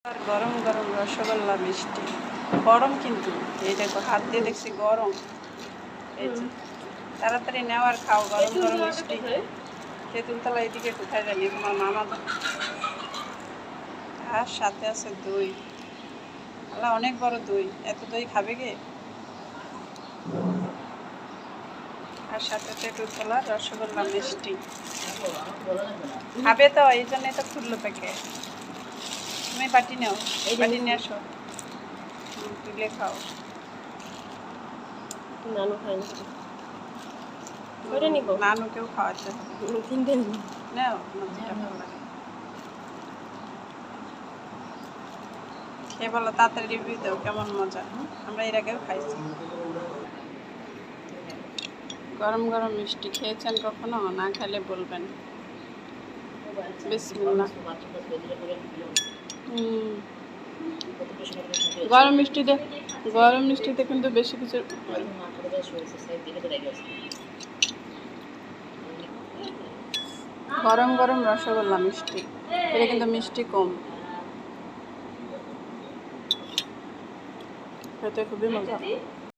আর গরম গরম রসগোল্লা মিষ্টি গরম, কিন্তু এই দেখো হাত দিয়ে দেখছি গরম। এই যে তাড়াতাড়ি নেওয়ার খাও গরম গরম মিষ্টি। তেঁতুলতলা এদিকে কোথায় জানি তোমার মামা। আর সাথে আছে দই। আল্লাহ, অনেক বড় দই, এত দই খাবে কে? আর সাথে তেঁতুলতলা রসগোল্লা মিষ্টি খাবে তো, এই জন্যই তো খুললো প্যাকেট। তুমি বাটি নাও, এই বাটি নিয়ে আসো, তুলে খাও। নানু খাই না, ওইটা নিব। নানুকেও খাওয়াতে হবে। তিনটে নিব। নাও, যেটা ভালো লাগে খেয়ে বলো, তাড়াতাড়ি রিভিউ দাও কেমন মজা। আমরা এর আগেও খাইছি। গরম গরম মিষ্টি খেয়েছেন কখনো? না খেলে বলবেন। বিসমিল্লাহ। গরম মিষ্টিতে কিন্তু বেশি কিছু। গরম গরম রসগোল্লা মিষ্টি, এটা কিন্তু মিষ্টি কম, খেতে খুবই মজা।